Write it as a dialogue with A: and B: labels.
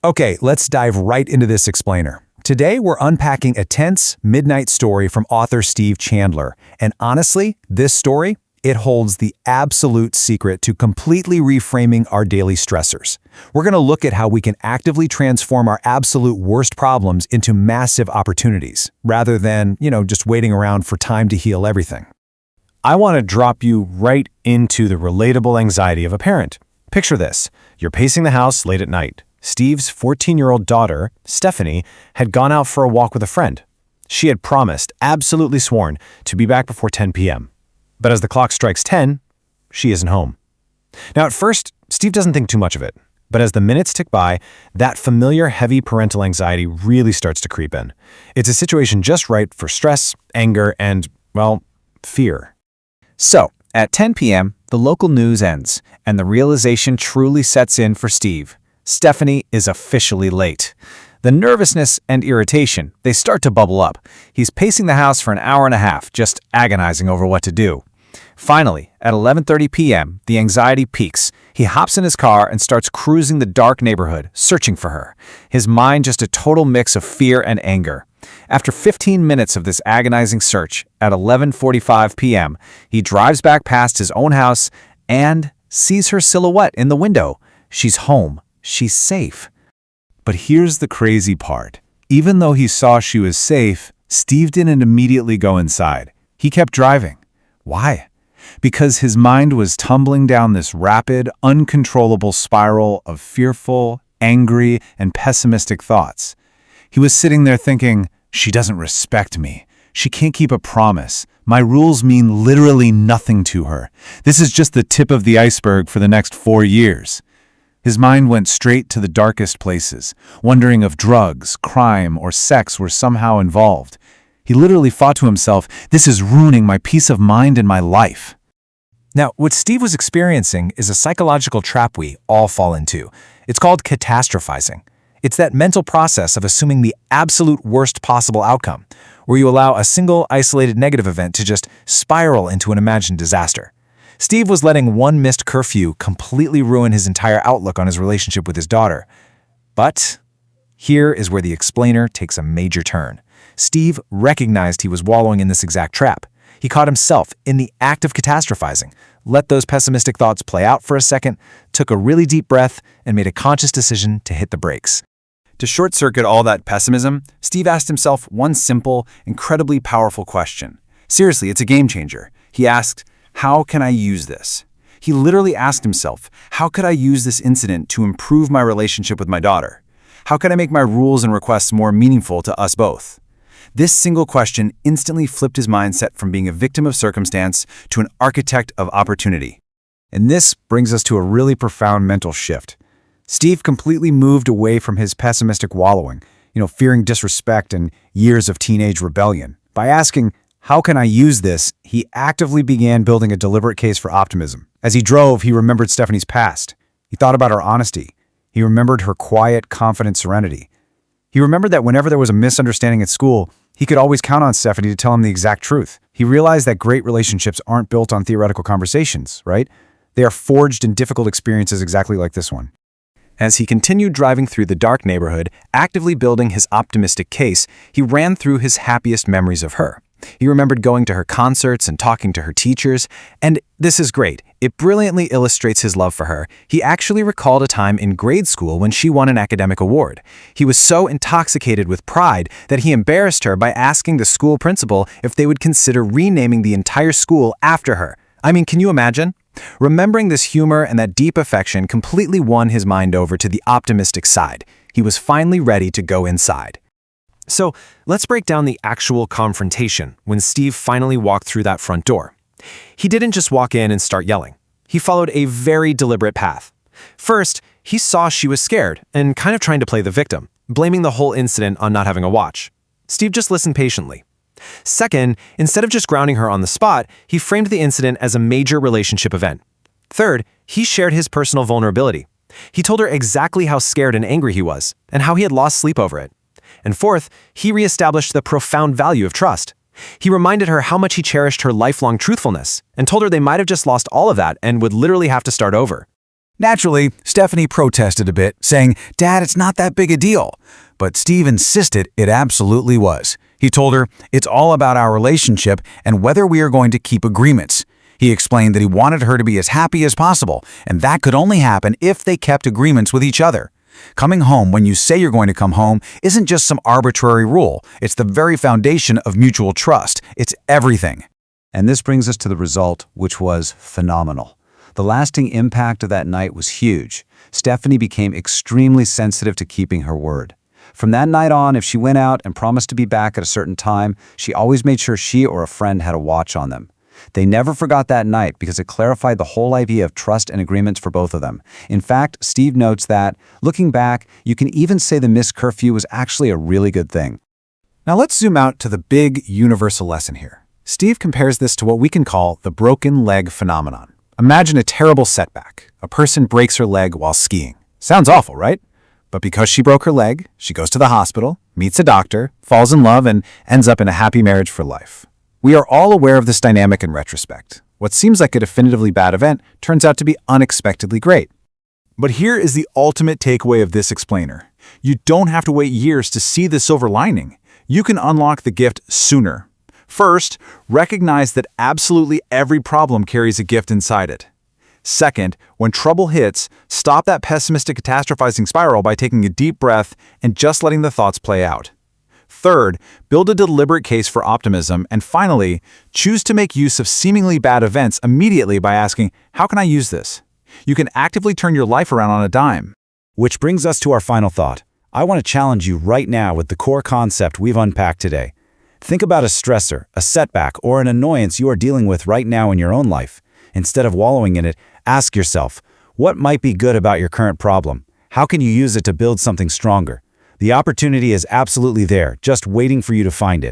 A: Okay, let's dive right into this explainer. Today, we're unpacking a tense, midnight story from author Steve Chandler. And honestly, this story, it holds the absolute secret to completely reframing our daily stressors. We're going to look at how we can actively transform our absolute worst problems into massive opportunities, rather than, just waiting around for time to heal everything.
B: I want to drop you right into the relatable anxiety of a parent. Picture this. You're pacing the house late at night. Steve's 14-year-old daughter, Stephanie, had gone out for a walk with a friend. She had promised, absolutely sworn, to be back before 10 p.m. But as the clock strikes 10, she isn't home. Now, at first, Steve doesn't think too much of it. But as the minutes tick by, that familiar heavy parental anxiety really starts to creep in. It's a situation just right for stress, anger, and, fear.
C: So, at 10 p.m., the local news ends, and the realization truly sets in for Steve. Stephanie is officially late. The nervousness and irritation, they start to bubble up. He's pacing the house for an hour and a half, just agonizing over what to do. Finally, at 11:30 p.m., the anxiety peaks. He hops in his car and starts cruising the dark neighborhood, searching for her. His mind just a total mix of fear and anger. After 15 minutes of this agonizing search, at 11:45 p.m., he drives back past his own house and sees her silhouette in the window. She's home. She's safe.
A: But here's the crazy part. Even though he saw she was safe, Steve didn't immediately go inside. He kept driving. Why? Because his mind was tumbling down this rapid, uncontrollable spiral of fearful, angry, and pessimistic thoughts. He was sitting there thinking, she doesn't respect me. She can't keep a promise. My rules mean literally nothing to her. This is just the tip of the iceberg for the next 4 years. His mind went straight to the darkest places, wondering if drugs, crime, or sex were somehow involved. He literally thought to himself, this is ruining my peace of mind and my life.
C: Now, what Steve was experiencing is a psychological trap we all fall into. It's called catastrophizing. It's that mental process of assuming the absolute worst possible outcome, where you allow a single isolated negative event to just spiral into an imagined disaster. Steve was letting one missed curfew completely ruin his entire outlook on his relationship with his daughter. But here is where the explainer takes a major turn. Steve recognized he was wallowing in this exact trap. He caught himself in the act of catastrophizing, let those pessimistic thoughts play out for a second, took a really deep breath, and made a conscious decision to hit the brakes.
A: To short-circuit all that pessimism, Steve asked himself one simple, incredibly powerful question. Seriously, it's a game changer. He asked, how can I use this? He literally asked himself, how could I use this incident to improve my relationship with my daughter? How could I make my rules and requests more meaningful to us both? This single question instantly flipped his mindset from being a victim of circumstance to an architect of opportunity.
C: And this brings us to a really profound mental shift. Steve completely moved away from his pessimistic wallowing, fearing disrespect and years of teenage rebellion. By asking, how can I use this? He actively began building a deliberate case for optimism. As he drove, he remembered Stephanie's past. He thought about her honesty. He remembered her quiet, confident serenity. He remembered that whenever there was a misunderstanding at school, he could always count on Stephanie to tell him the exact truth. He realized that great relationships aren't built on theoretical conversations, right? They are forged in difficult experiences exactly like this one.
B: As he continued driving through the dark neighborhood, actively building his optimistic case, he ran through his happiest memories of her. He remembered going to her concerts and talking to her teachers, and this is great. It brilliantly illustrates his love for her. He actually recalled a time in grade school when she won an academic award. He was so intoxicated with pride that he embarrassed her by asking the school principal if they would consider renaming the entire school after her. I mean, can you imagine? Remembering this humor and that deep affection completely won his mind over to the optimistic side. He was finally ready to go inside. So let's break down the actual confrontation when Steve finally walked through that front door. He didn't just walk in and start yelling. He followed a very deliberate path. First, he saw she was scared and kind of trying to play the victim, blaming the whole incident on not having a watch. Steve just listened patiently. Second, instead of just grounding her on the spot, he framed the incident as a major relationship event. Third, he shared his personal vulnerability. He told her exactly how scared and angry he was, and how he had lost sleep over it. And fourth, he reestablished the profound value of trust. He reminded her how much he cherished her lifelong truthfulness, and told her they might have just lost all of that and would literally have to start over.
D: Naturally, Stephanie protested a bit, saying, "Dad, it's not that big a deal." But Steve insisted it absolutely was. He told her, "It's all about our relationship and whether we are going to keep agreements." He explained that he wanted her to be as happy as possible, and that could only happen if they kept agreements with each other. Coming home when you say you're going to come home isn't just some arbitrary rule. It's the very foundation of mutual trust. It's everything.
C: And this brings us to the result, which was phenomenal. The lasting impact of that night was huge. Stephanie became extremely sensitive to keeping her word. From that night on, if she went out and promised to be back at a certain time, she always made sure she or a friend had a watch on them. They never forgot that night because it clarified the whole idea of trust and agreements for both of them. In fact, Steve notes that, looking back, you can even say the missed curfew was actually a really good thing.
B: Now let's zoom out to the big universal lesson here. Steve compares this to what we can call the broken leg phenomenon. Imagine a terrible setback. A person breaks her leg while skiing. Sounds awful, right? But because she broke her leg, she goes to the hospital, meets a doctor, falls in love, and ends up in a happy marriage for life. We are all aware of this dynamic in retrospect. What seems like a definitively bad event turns out to be unexpectedly great.
D: But here is the ultimate takeaway of this explainer. You don't have to wait years to see the silver lining. You can unlock the gift sooner. First, recognize that absolutely every problem carries a gift inside it. Second, when trouble hits, stop that pessimistic catastrophizing spiral by taking a deep breath and just letting the thoughts play out. Third, build a deliberate case for optimism. And finally, choose to make use of seemingly bad events immediately by asking, how can I use this? You can actively turn your life around on a dime.
C: Which brings us to our final thought. I want to challenge you right now with the core concept we've unpacked today. Think about a stressor, a setback, or an annoyance you are dealing with right now in your own life. Instead of wallowing in it, ask yourself, what might be good about your current problem? How can you use it to build something stronger? The opportunity is absolutely there, just waiting for you to find it.